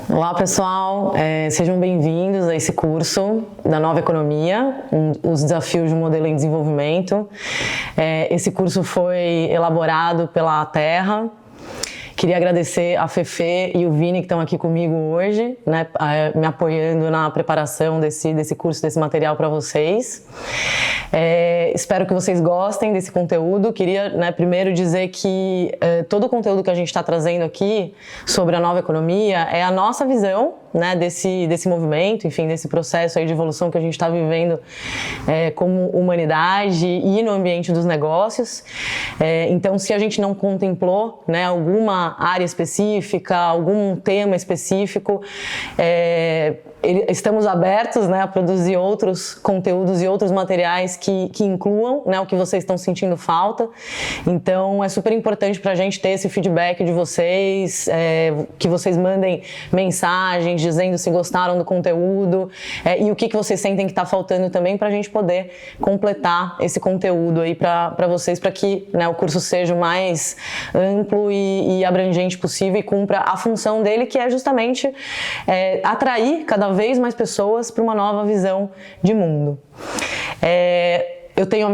Olá pessoal, sejam bem-vindos a esse curso da Nova Economia, os desafios de um modelo em desenvolvimento. Esse curso foi elaborado pela Terra. Queria agradecer a Fefe e o Vini que estão aqui comigo hoje, né, me apoiando na preparação desse curso, desse material para vocês. Espero que vocês gostem desse conteúdo. Queria, né, primeiro dizer que todo o conteúdo que a gente está trazendo aqui sobre a nova economia é a nossa visão, né, desse movimento, enfim, desse processo aí de evolução que a gente está vivendo como humanidade e no ambiente dos negócios. Então, se a gente não contemplou, né, alguma área específica, algum tema específico, estamos abertos, né, a produzir outros conteúdos e outros materiais que incluam, né, o que vocês estão sentindo falta. Então, é super importante para a gente ter esse feedback de vocês, que vocês mandem mensagens dizendo se gostaram do conteúdo e o que vocês sentem que está faltando também, para a gente poder completar esse conteúdo aí para vocês, para que, né, o curso seja o mais amplo e abrangente possível e cumpra a função dele, que é justamente atrair cada vez mais pessoas para uma nova visão de mundo. Eu tenho a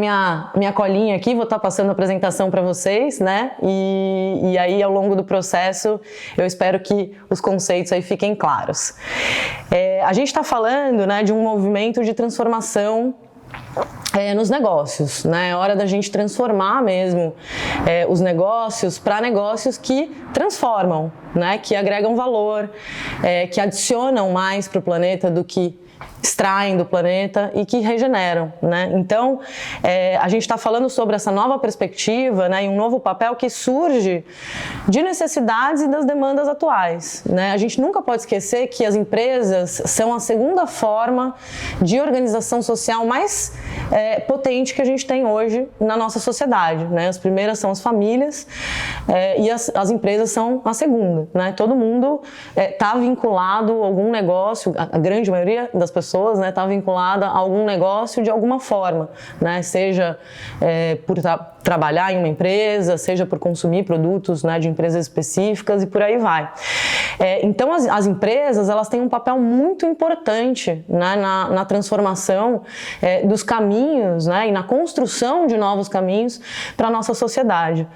minha colinha aqui, vou estar passando a apresentação para vocês, né? E aí, ao longo do processo, eu espero que os conceitos aí fiquem claros. A gente está falando, né, de um movimento de transformação nos negócios, né? É hora da gente transformar mesmo os negócios para negócios que transformam, né? Que agregam valor, que adicionam mais para o planeta do que extraem do planeta e que regeneram, né? Então, a gente está falando sobre essa nova perspectiva, né, e um novo papel que surge de necessidades e das demandas atuais, né? A gente nunca pode esquecer que as empresas são a segunda forma de organização social mais potente que a gente tem hoje na nossa sociedade, né? As primeiras são as famílias e as empresas são a segunda, né? Todo mundo está vinculado a algum negócio, a grande maioria das pessoas, né, está vinculada a algum negócio de alguma forma, né, seja por trabalhar em uma empresa, seja por consumir produtos, né, de empresas específicas e por aí vai. Então as empresas, elas têm um papel muito importante, né, na transformação dos caminhos, né, e na construção de novos caminhos para a nossa sociedade.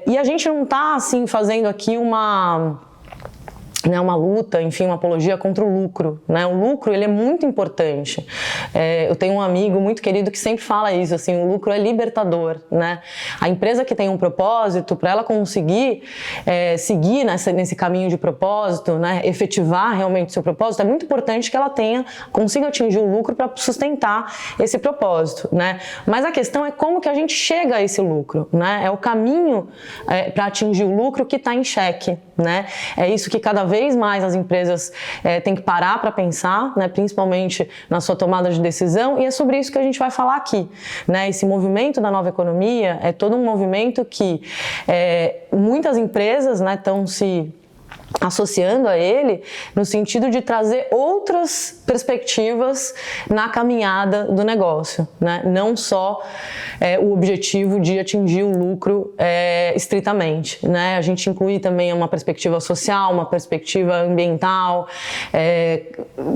E a gente não está assim fazendo aqui uma luta, enfim, uma apologia contra o lucro, né? O lucro, ele é muito importante. Eu tenho um amigo muito querido que sempre fala isso, assim, o lucro é libertador, né? A empresa que tem um propósito, para ela conseguir seguir nesse caminho de propósito, né, efetivar realmente o seu propósito, é muito importante que ela consiga atingir o lucro para sustentar esse propósito, né? Mas a questão é como que a gente chega a esse lucro, né? É o caminho para atingir o lucro que está em xeque, né? É isso que cada vez mais as empresas têm que parar para pensar, né, principalmente na sua tomada de decisão, e é sobre isso que a gente vai falar aqui, né? Esse movimento da nova economia é todo um movimento que muitas empresas, né, estão se associando a ele no sentido de trazer outras perspectivas na caminhada do negócio, né? Não só o objetivo de atingir o lucro estritamente, né? A gente inclui também uma perspectiva social, uma perspectiva ambiental,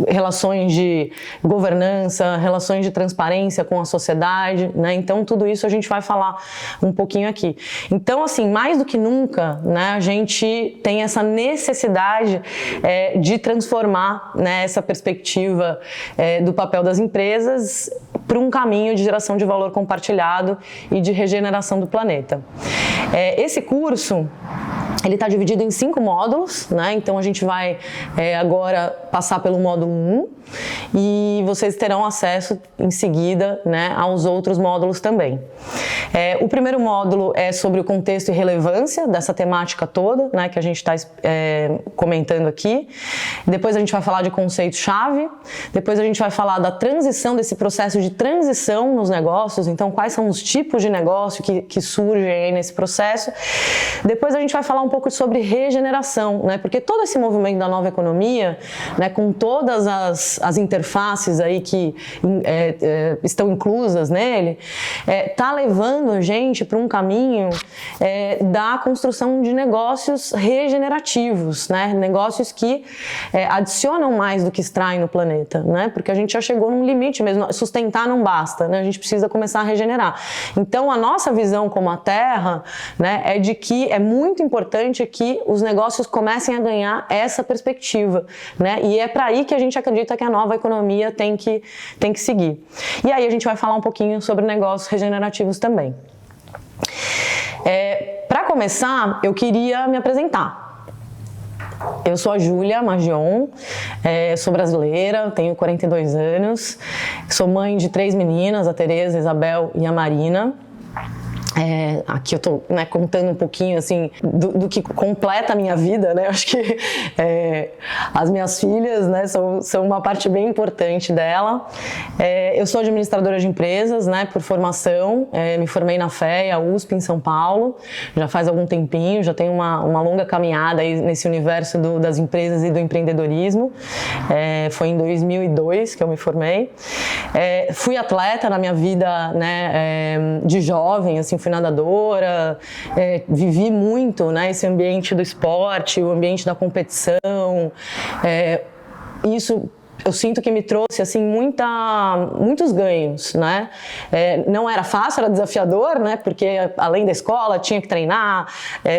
relações de governança, relações de transparência com a sociedade, né? Então tudo isso a gente vai falar um pouquinho aqui. Então, assim, mais do que nunca, né, a gente tem essa necessidade de transformar, né, essa perspectiva do papel das empresas para um caminho de geração de valor compartilhado e de regeneração do planeta. Esse curso, ele está dividido em 5 módulos, né? Então a gente vai agora passar pelo módulo 1 e vocês terão acesso em seguida, né, aos outros módulos também. O primeiro módulo é sobre o contexto e relevância dessa temática toda, né, que a gente está comentando aqui. Depois a gente vai falar de conceitos-chave. Depois a gente vai falar da transição, desse processo de transição nos negócios. Então, quais são os tipos de negócio que surgem aí nesse processo. Depois a gente vai falar um pouco sobre regeneração, né? Porque todo esse movimento da nova economia, né, com todas as interfaces aí que estão inclusas nele, está levando a gente para um caminho da construção de negócios regenerativos, né? Negócios que adicionam mais do que extraem no planeta, né? Porque a gente já chegou num limite mesmo, sustentar não basta, né? A gente precisa começar a regenerar. Então, a nossa visão como a Terra, né, é de que é muito importante que os negócios comecem a ganhar essa perspectiva, né? E é para aí que a gente acredita que a nova economia tem que seguir. E aí a gente vai falar um pouquinho sobre negócios regenerativos também. Para começar, eu queria me apresentar. Eu sou a Júlia Magion, sou brasileira, tenho 42 anos, sou mãe de 3 meninas, a Tereza, a Isabel e a Marina. Aqui eu tô, né, contando um pouquinho assim do que completa a minha vida, né? Eu acho que as minhas filhas, né, são uma parte bem importante dela. Eu sou administradora de empresas, né, por formação. Me formei na FEA, USP em São Paulo, já faz algum tempinho, já tenho uma longa caminhada aí nesse universo das empresas e do empreendedorismo. Foi em 2002 que eu me formei. Fui atleta na minha vida, né, de jovem, assim, fui nadadora, vivi muito, né, esse ambiente do esporte, o ambiente da competição. Isso eu sinto que me trouxe assim muitos ganhos, né? Não era fácil, era desafiador, né? Porque além da escola tinha que treinar,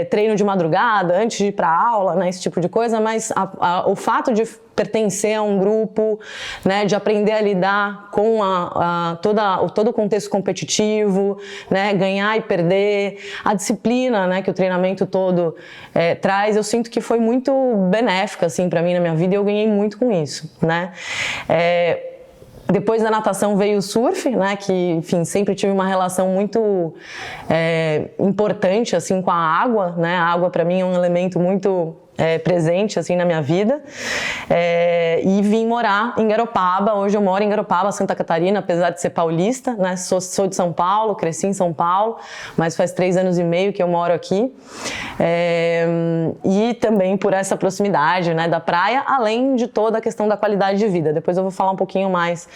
treino de madrugada antes de ir para aula, né? Esse tipo de coisa. Mas o fato de pertencer a um grupo, né, de aprender a lidar com todo o contexto competitivo, né, ganhar e perder, a disciplina, né, que o treinamento todo traz, eu sinto que foi muito benéfica assim, para mim na minha vida e eu ganhei muito com isso, né? Depois da natação veio o surf, né, que, enfim, sempre tive uma relação muito importante assim, com a água, né? A água para mim é um elemento muito presente assim na minha vida, e vim morar em Garopaba. Hoje eu moro em Garopaba, Santa Catarina, apesar de ser paulista, né? Sou de São Paulo, cresci em São Paulo, mas faz 3 anos e meio que eu moro aqui, e também por essa proximidade, né, da praia, além de toda a questão da qualidade de vida. Depois eu vou falar um pouquinho mais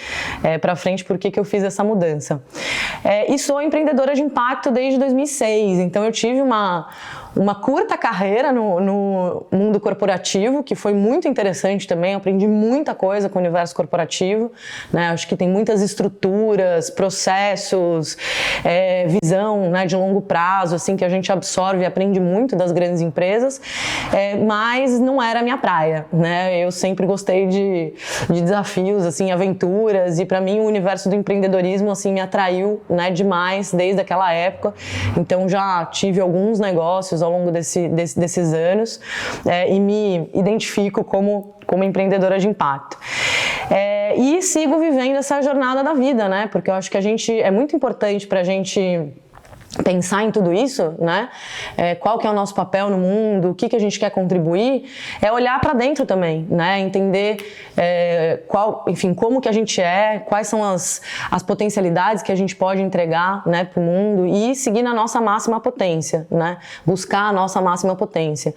para frente por que eu fiz essa mudança. E sou empreendedora de impacto desde 2006, então eu tive uma curta carreira no mundo corporativo, que foi muito interessante também, aprendi muita coisa com o universo corporativo, né? Acho que tem muitas estruturas, processos, visão, né, de longo prazo, assim, que a gente absorve e aprende muito das grandes empresas, mas não era a minha praia, né? Eu sempre gostei de desafios, assim, aventuras, e para mim o universo do empreendedorismo, assim, me atraiu, né, demais desde aquela época. Então já tive alguns negócios ao longo desses anos, e me identifico como empreendedora de impacto. E sigo vivendo essa jornada da vida, né? Porque eu acho que é muito importante para a gente pensar em tudo isso, né? Qual que é o nosso papel no mundo, o que a gente quer contribuir, olhar para dentro também, né? Entender enfim, como que a gente quais são as potencialidades que a gente pode entregar, né, para o mundo, e seguir na nossa máxima potência, né? Buscar a nossa máxima potência.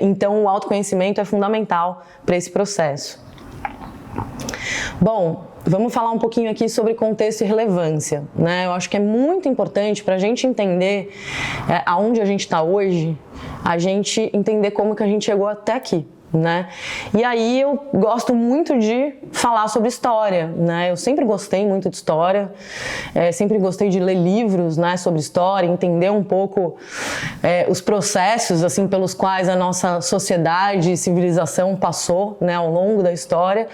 Então o autoconhecimento é fundamental para esse processo. Bom, vamos falar um pouquinho aqui sobre contexto e relevância, né? Eu acho que é muito importante para a gente entender aonde a gente está hoje, a gente entender como que a gente chegou até aqui, né? E aí eu gosto muito de falar sobre história, né? Eu sempre gostei muito de história, sempre gostei de ler livros, né, sobre história, entender um pouco os processos assim pelos quais a nossa sociedade e civilização passou, né, ao longo da história,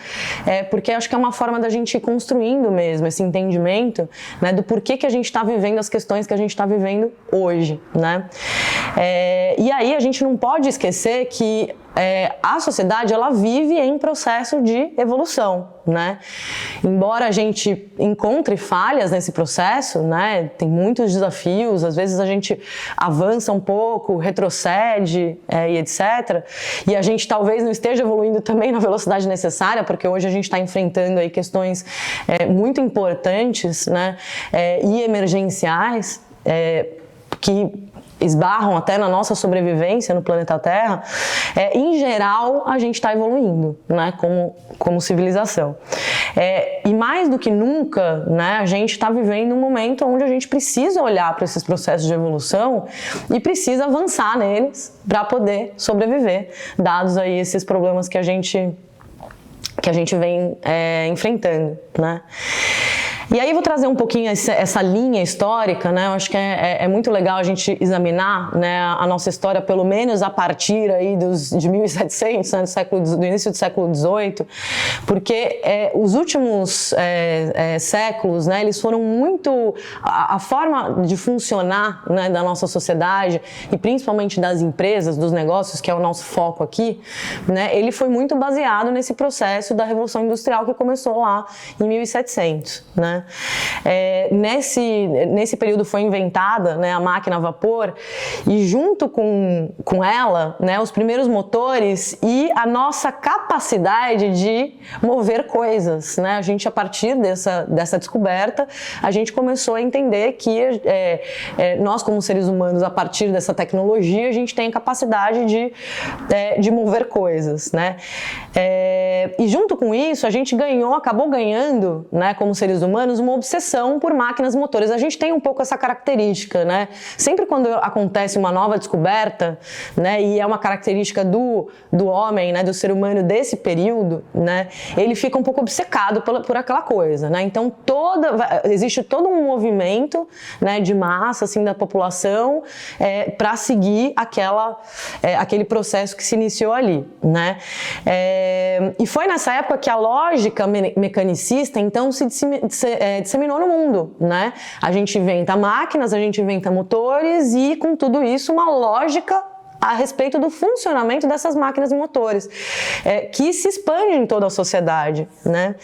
porque acho que é uma forma da gente ir construindo mesmo esse entendimento, né, do porquê que a gente está vivendo as questões que a gente está vivendo hoje, né? E aí a gente não pode esquecer que a sociedade, ela vive em processo de evolução, né? Embora a gente encontre falhas nesse processo, né? Tem muitos desafios, às vezes a gente avança um pouco, retrocede, e etc. E a gente talvez não esteja evoluindo também na velocidade necessária, porque hoje a gente está enfrentando aí questões muito importantes, né? E emergenciais, que esbarram até na nossa sobrevivência no planeta Terra, em geral a gente está evoluindo, né, como civilização. E mais do que nunca, né, a gente está vivendo um momento onde a gente precisa olhar para esses processos de evolução e precisa avançar neles para poder sobreviver, dados aí esses problemas que a gente vem enfrentando, né? E aí vou trazer um pouquinho essa linha histórica, né? Eu acho que é muito legal a gente examinar, né, a nossa história, pelo menos a partir aí de 1700, né, do início do século XVIII, porque os últimos séculos, né, eles foram muito... A forma de funcionar, né, da nossa sociedade e principalmente das empresas, dos negócios, que é o nosso foco aqui, né, ele foi muito baseado nesse processo da Revolução Industrial que começou lá em 1700, né? Nesse período foi inventada, né, a máquina a vapor e junto com ela, né, os primeiros motores e a nossa capacidade de mover coisas, né? A gente, a partir dessa descoberta, a gente começou a entender que nós, como seres humanos, a partir dessa tecnologia, a gente tem a capacidade de mover coisas, né? E junto com isso, a gente acabou ganhando, né, como seres humanos, uma obsessão por máquinas motores. A gente tem um pouco essa característica, né? Sempre quando acontece uma nova descoberta, né, e é uma característica do homem, né, do ser humano desse período, né, ele fica um pouco obcecado por aquela coisa, né? Então existe todo um movimento, né, de massa, assim, da população para seguir aquele processo que se iniciou ali, né? E foi nessa época que a lógica mecanicista, então, se disseminou no mundo, né? A gente inventa máquinas, a gente inventa motores e, com tudo isso, uma lógica a respeito do funcionamento dessas máquinas e motores, que se expande em toda a sociedade, né?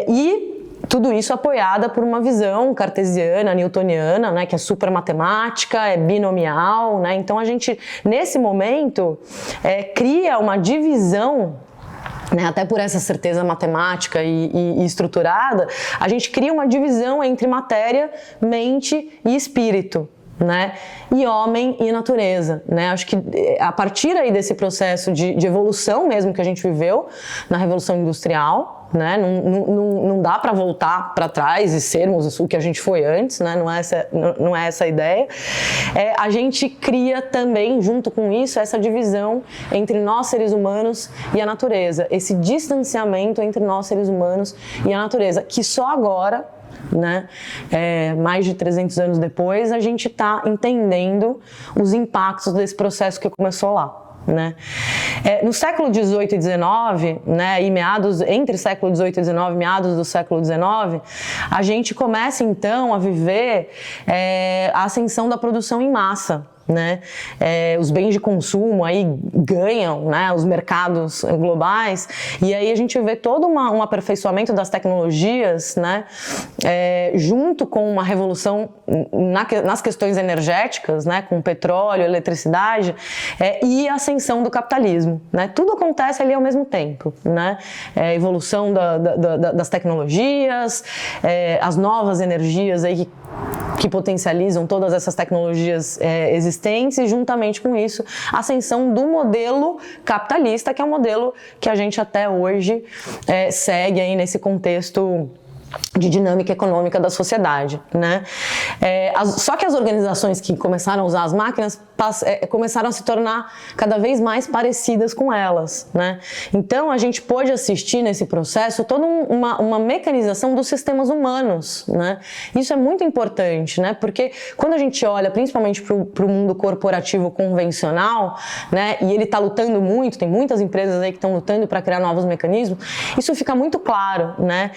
E tudo isso apoiada por uma visão cartesiana, newtoniana, né, que é super matemática, é binomial, né? Então a gente, nesse momento, cria uma divisão, né, até por essa certeza matemática e estruturada, a gente cria uma divisão entre matéria, mente e espírito, né, e homem e natureza, né? Acho que a partir aí desse processo de evolução mesmo que a gente viveu na Revolução Industrial, né, não dá para voltar para trás e sermos o que a gente foi antes, né? Não é essa a ideia. A gente cria também, junto com isso, essa divisão entre nós, seres humanos, e a natureza, esse distanciamento entre nós, seres humanos, e a natureza, que só agora, né, mais de 300 anos depois, a gente está entendendo os impactos desse processo que começou lá, né? No século XVIII e XIX, né, entre século XVIII e XIX, meados do século XIX, a gente começa então a viver a ascensão da produção em massa, né? Os bens de consumo aí ganham, né, os mercados globais, e aí a gente vê todo um aperfeiçoamento das tecnologias, né, junto com uma revolução nas questões energéticas, né, com petróleo, eletricidade, e a ascensão do capitalismo, né? Tudo acontece ali ao mesmo tempo, né? A evolução das tecnologias, as novas energias aí que potencializam todas essas tecnologias existentes, e juntamente com isso a ascensão do modelo capitalista, que é um modelo que a gente até hoje segue aí nesse contexto de dinâmica econômica da sociedade, né? Só que as organizações que começaram a usar as máquinas começaram a se tornar cada vez mais parecidas com elas, né? Então a gente pôde assistir nesse processo toda uma mecanização dos sistemas humanos, né? Isso é muito importante, né? Porque quando a gente olha principalmente para o mundo corporativo convencional, né? E ele está lutando muito, tem muitas empresas aí que estão lutando para criar novos mecanismos, isso fica muito claro, né?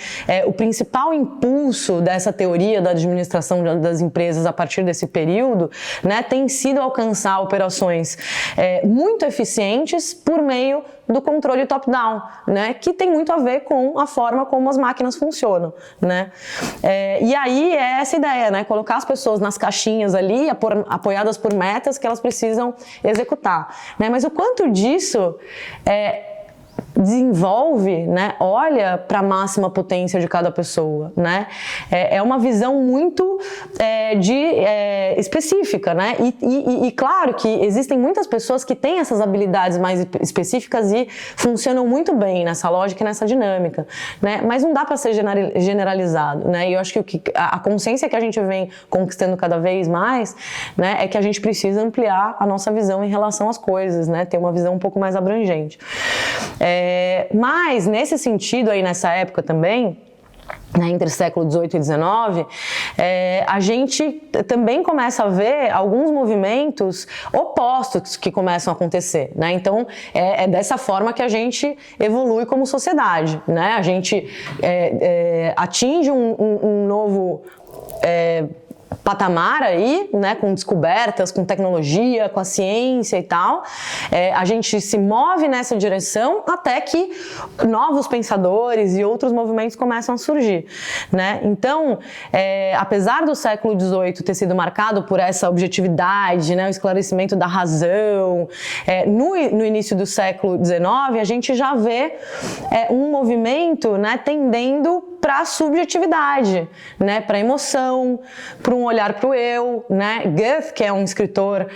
O principal impulso dessa teoria da administração das empresas a partir desse período, né, tem sido alcançar operações muito eficientes por meio do controle top-down, né, que tem muito a ver com a forma como as máquinas funcionam, né? E aí é essa ideia, né, colocar as pessoas nas caixinhas ali, apoiadas por metas que elas precisam executar, né? Mas o quanto disso desenvolve, né, olha para a máxima potência de cada pessoa, né? É uma visão muito específica, né? E claro que existem muitas pessoas que têm essas habilidades mais específicas e funcionam muito bem nessa lógica e nessa dinâmica, né? Mas não dá para ser generalizado, né? E eu acho que a consciência que a gente vem conquistando cada vez mais, né, é que a gente precisa ampliar a nossa visão em relação às coisas, né? Ter uma visão um pouco mais abrangente. Mas, nesse sentido, aí nessa época também, né, entre século XVIII e XIX, a gente também começa a ver alguns movimentos opostos que começam a acontecer, né? Então, é dessa forma que a gente evolui como sociedade, né? A gente atinge um novo patamar aí, né, com descobertas, com tecnologia, com a ciência e tal. A gente se move nessa direção até que novos pensadores e outros movimentos começam a surgir, né? Então, apesar do século XVIII ter sido marcado por essa objetividade, né, o esclarecimento da razão, no início do século XIX a gente já vê um movimento, né, tendendo para a subjetividade, né, para a emoção, para um olhar para o eu, né? Goethe, que é um escritor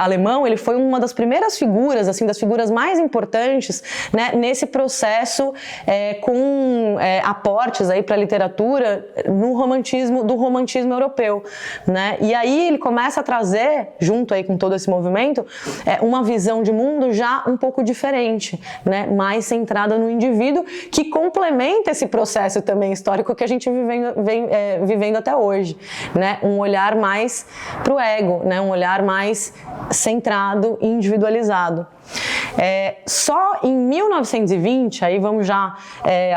alemão, ele foi uma das primeiras figuras, assim, das figuras mais importantes, né, nesse processo com aportes aí para a literatura do romantismo europeu, né? E aí ele começa a trazer, junto aí com todo esse movimento, uma visão de mundo já um pouco diferente, né, mais centrada no indivíduo, que complementa esse processo também histórico que a gente vem vivendo até hoje, né? Um olhar mais para o ego, né? Um olhar mais centrado e individualizado. Só em 1920, aí vamos já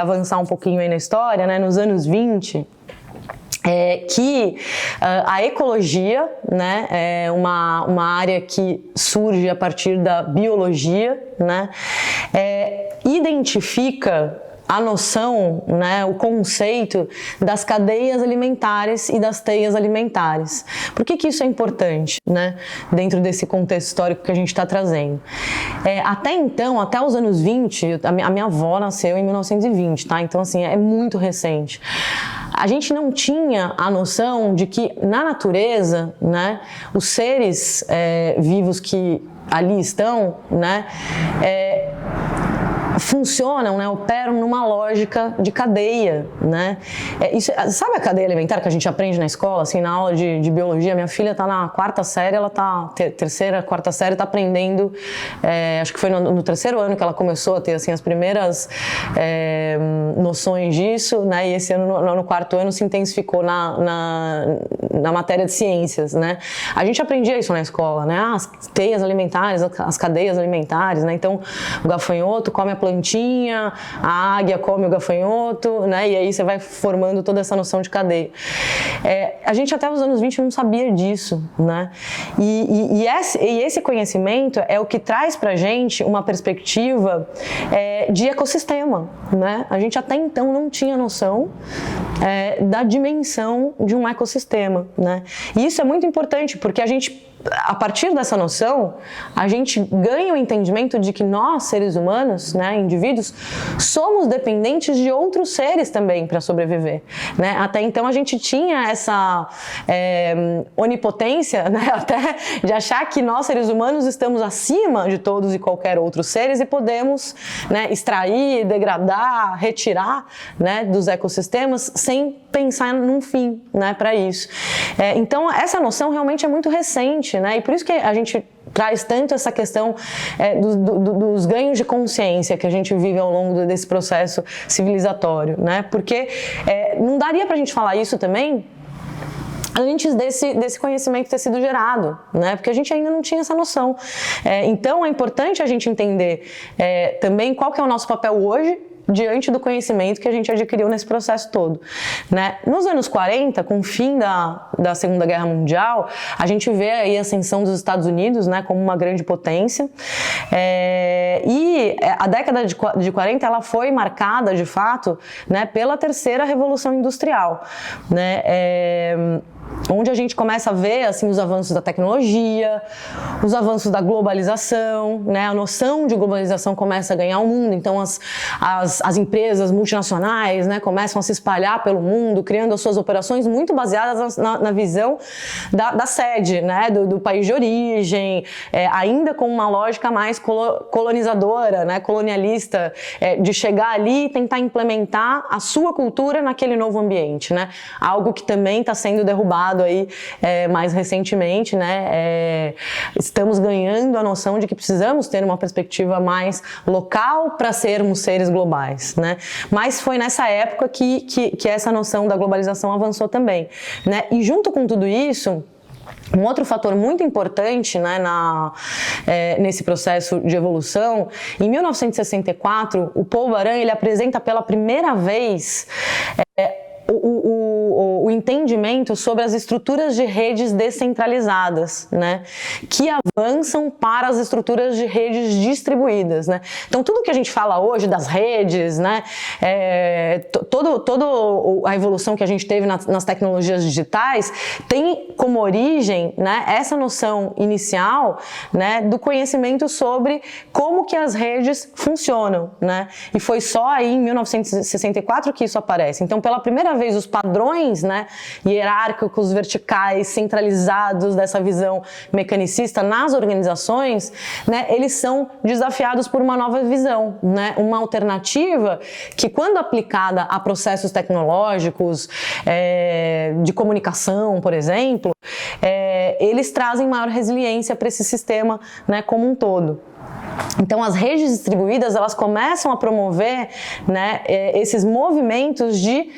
avançar um pouquinho aí na história, né? Nos anos 20, que a ecologia, né, é uma área que surge a partir da biologia, né, identifica a noção, né, o conceito das cadeias alimentares e das teias alimentares. Por que isso é importante, né, dentro desse contexto histórico que a gente está trazendo? Até então, até os anos 20, a minha avó nasceu em 1920, tá? Então, assim, é muito recente. A gente não tinha a noção de que na natureza, né, os seres vivos que ali estão, né, funcionam, né, operam numa lógica de cadeia, né? Sabe a cadeia alimentar que a gente aprende na escola, assim, na aula de biologia? Minha filha está na quarta série, ela está terceira, quarta série, está aprendendo, acho que foi no terceiro ano que ela começou a ter, assim, as primeiras noções disso, né? E esse ano, no quarto ano, se intensificou na matéria de ciências, né? A gente aprendia isso na escola, né? As teias alimentares, as cadeias alimentares, né? Então, o gafanhoto come a plantinha, a águia come o gafanhoto, né? E aí você vai formando toda essa noção de cadeia. A gente até os anos 20 não sabia disso, né? E esse conhecimento é o que traz pra gente uma perspectiva de ecossistema, né? A gente até então não tinha noção da dimensão de um ecossistema, né? E isso é muito importante, porque a gente, a partir dessa noção, a gente ganha o entendimento de que nós, seres humanos, né, indivíduos, somos dependentes de outros seres também para sobreviver, né? Até então a gente tinha essa onipotência, né, até de achar que nós, seres humanos, estamos acima de todos e qualquer outros seres e podemos, né, extrair, degradar, retirar, né, dos ecossistemas sem pensar num fim, né, para isso. Então essa noção realmente é muito recente, né? E por isso que a gente traz tanto essa questão dos ganhos de consciência que a gente vive ao longo desse processo civilizatório, né? Porque não daria pra gente falar isso também antes desse conhecimento ter sido gerado, né? Porque a gente ainda não tinha essa noção. Então é importante a gente entender também qual que é o nosso papel hoje diante do conhecimento que a gente adquiriu nesse processo todo, né? Nos anos 40, com o fim da Segunda Guerra Mundial, a gente vê aí a ascensão dos Estados Unidos, né, como uma grande potência, e a década de 40 ela foi marcada, de fato, né, pela terceira revolução industrial, né? onde a gente começa a ver assim, os avanços da tecnologia, os avanços da globalização, né? A noção de globalização começa a ganhar o mundo, então as empresas multinacionais, né, começam a se espalhar pelo mundo, criando as suas operações muito baseadas na visão da sede, né, do país de origem, ainda com uma lógica mais colonizadora, né, colonialista, de chegar ali e tentar implementar a sua cultura naquele novo ambiente, né? Algo que também está sendo derrubado aí mais recentemente, né? Estamos ganhando a noção de que precisamos ter uma perspectiva mais local para sermos seres globais, né? Mas foi nessa época que essa noção da globalização avançou também, né? E junto com tudo isso, um outro fator muito importante, né, nesse processo de evolução, em 1964, o Paul Baran, ele apresenta pela primeira vez o entendimento sobre as estruturas de redes descentralizadas, né, que avançam para as estruturas de redes distribuídas, né. Então tudo que a gente fala hoje das redes, né, toda a evolução que a gente teve nas tecnologias digitais tem como origem, né, essa noção inicial, né, do conhecimento sobre como que as redes funcionam, né, e foi só aí em 1964 que isso aparece. Então pela primeira vez os padrões, né, hierárquicos, verticais, centralizados dessa visão mecanicista nas organizações, né, eles são desafiados por uma nova visão, né, uma alternativa que, quando aplicada a processos tecnológicos, de comunicação, por exemplo, eles trazem maior resiliência para esse sistema, né, como um todo. Então as redes distribuídas, elas começam a promover, né, esses movimentos de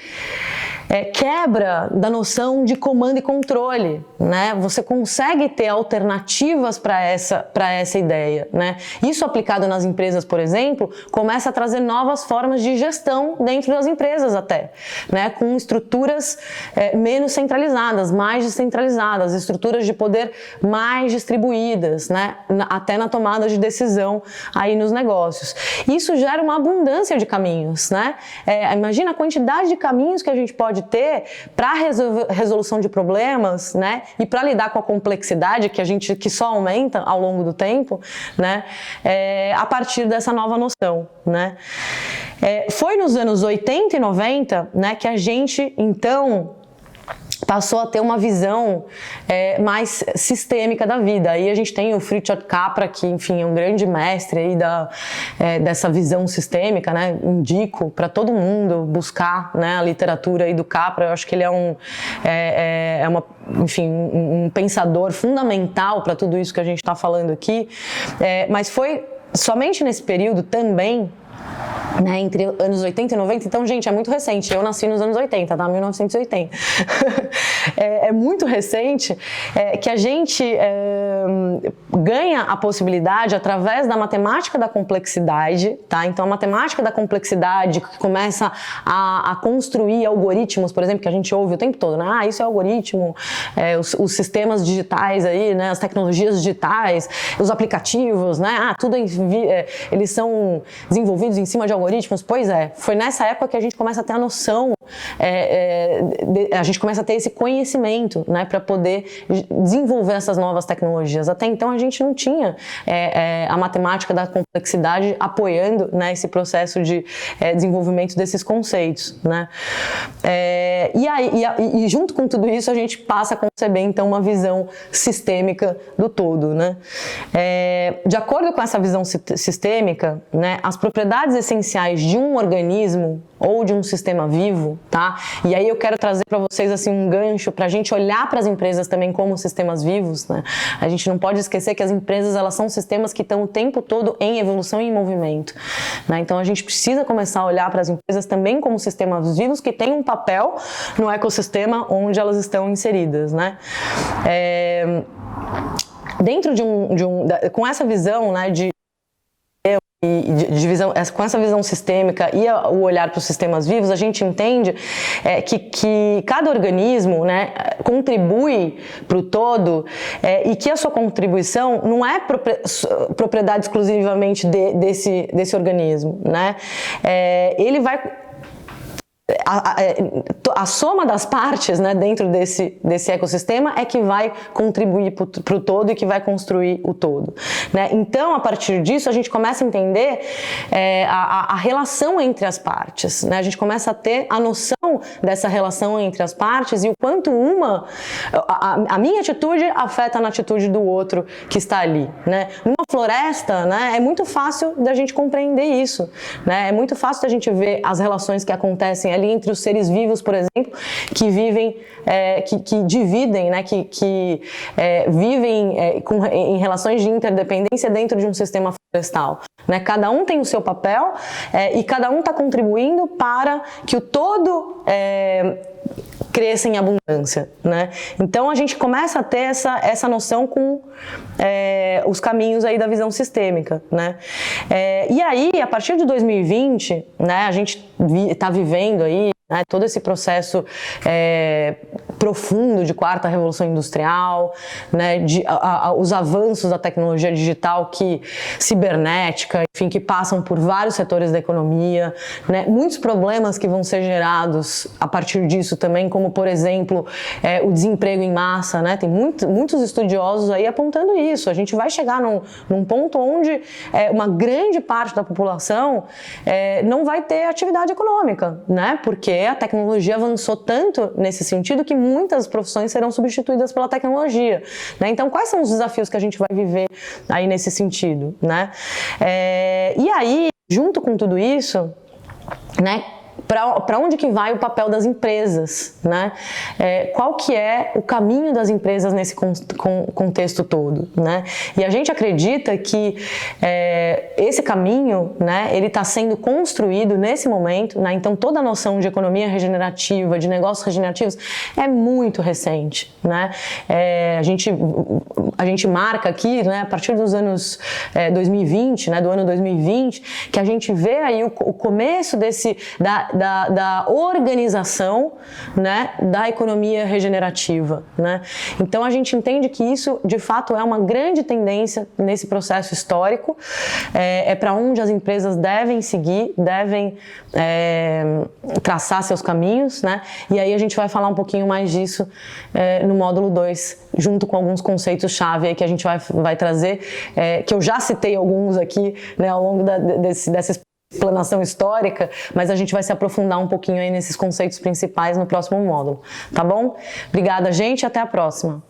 quebra da noção de comando e controle, né? Você consegue ter alternativas para essa ideia, né? Isso aplicado nas empresas, por exemplo, começa a trazer novas formas de gestão dentro das empresas até, né? Com estruturas menos centralizadas, mais descentralizadas, estruturas de poder mais distribuídas, né? Até na tomada de decisão aí nos negócios. Isso gera uma abundância de caminhos, né? Imagina a quantidade de caminhos que a gente pode ter para resolução de problemas, né, e para lidar com a complexidade que só aumenta ao longo do tempo, né, a partir dessa nova noção, né. Foi nos anos 80 e 90, né, que a gente então passou a ter uma visão mais sistêmica da vida. Aí a gente tem o Fritjof Capra, que, enfim, é um grande mestre aí dessa visão sistêmica, né? Indico para todo mundo buscar, né, a literatura aí do Capra. Eu acho que ele um pensador fundamental para tudo isso que a gente está falando aqui. Mas foi somente nesse período também, né, entre anos 80 e 90, então, gente, é muito recente. Eu nasci nos anos 80, tá? 1980. É muito recente que a gente ganha a possibilidade, através da matemática da complexidade, tá? Então, a matemática da complexidade que começa a construir algoritmos, por exemplo, que a gente ouve o tempo todo, né? Isso é algoritmo, os sistemas digitais aí, né? As tecnologias digitais, os aplicativos, né? Tudo eles são desenvolvidos em cima de algoritmos. Pois foi nessa época que a gente começa a ter a noção, a gente começa a ter esse conhecimento, né, para poder desenvolver essas novas tecnologias. Até então a gente não tinha a matemática da complexidade apoiando, né, esse processo de desenvolvimento desses conceitos, né. E junto com tudo isso a gente passa a conceber então uma visão sistêmica do todo, né. De acordo com essa visão sistêmica, né, as propriedades essenciais de um organismo ou de um sistema vivo, tá? E aí eu quero trazer para vocês assim um gancho para a gente olhar para as empresas também como sistemas vivos, né? A gente não pode esquecer que as empresas, elas são sistemas que estão o tempo todo em evolução e em movimento, né? Então a gente precisa começar a olhar para as empresas também como sistemas vivos que têm um papel no ecossistema onde elas estão inseridas, né? Dentro com essa visão, né, com essa visão sistêmica e o olhar para os sistemas vivos, a gente entende que cada organismo, né, contribui para o todo, e que a sua contribuição não é propriedade exclusivamente desse organismo, né? Ele vai a soma das partes, né, dentro desse ecossistema é que vai contribuir para o todo e que vai construir o todo, né? Então, a partir disso, a gente começa a entender a relação entre as partes, né? A gente começa a ter a noção dessa relação entre as partes e o quanto a minha atitude afeta na atitude do outro que está ali, né? Numa floresta, né, é muito fácil da gente compreender isso, né? É muito fácil da gente ver as relações que acontecem ali entre os seres vivos, por exemplo, que vivem, que dividem, né, que vivem em relações de interdependência dentro de um sistema florestal, né? Cada um tem o seu papel e cada um está contribuindo para que o todo cresça em abundância, né? Então a gente começa a ter essa noção com os caminhos aí da visão sistêmica, né? E aí, a partir de 2020, né, a gente está vivendo aí, né, todo esse processo profundo de quarta revolução industrial, né, os avanços da tecnologia digital cibernética, enfim, que passam por vários setores da economia, né, muitos problemas que vão ser gerados a partir disso também, como por exemplo o desemprego em massa, né, tem muitos estudiosos aí apontando isso. A gente vai chegar num ponto onde uma grande parte da população não vai ter atividade econômica, né, porque a tecnologia avançou tanto nesse sentido que muitas profissões serão substituídas pela tecnologia, né? Então, quais são os desafios que a gente vai viver aí nesse sentido, né? E aí, junto com tudo isso, né, para onde que vai o papel das empresas, né? Qual que é o caminho das empresas nesse contexto todo, né? E a gente acredita que esse caminho, né, ele está sendo construído nesse momento, né? Então toda a noção de economia regenerativa, de negócios regenerativos é muito recente, né? A gente marca aqui, né, a partir dos anos 2020, né, do ano 2020, que a gente vê aí o começo da organização, né, da economia regenerativa, né? Então a gente entende que isso de fato é uma grande tendência nesse processo histórico, para onde as empresas devem seguir, devem traçar seus caminhos, né? E aí a gente vai falar um pouquinho mais disso no módulo 2, junto com alguns conceitos-chave aí que a gente vai trazer, que eu já citei alguns aqui, né, ao longo dessa explanação histórica, mas a gente vai se aprofundar um pouquinho aí nesses conceitos principais no próximo módulo, tá bom? Obrigada, gente, e até a próxima.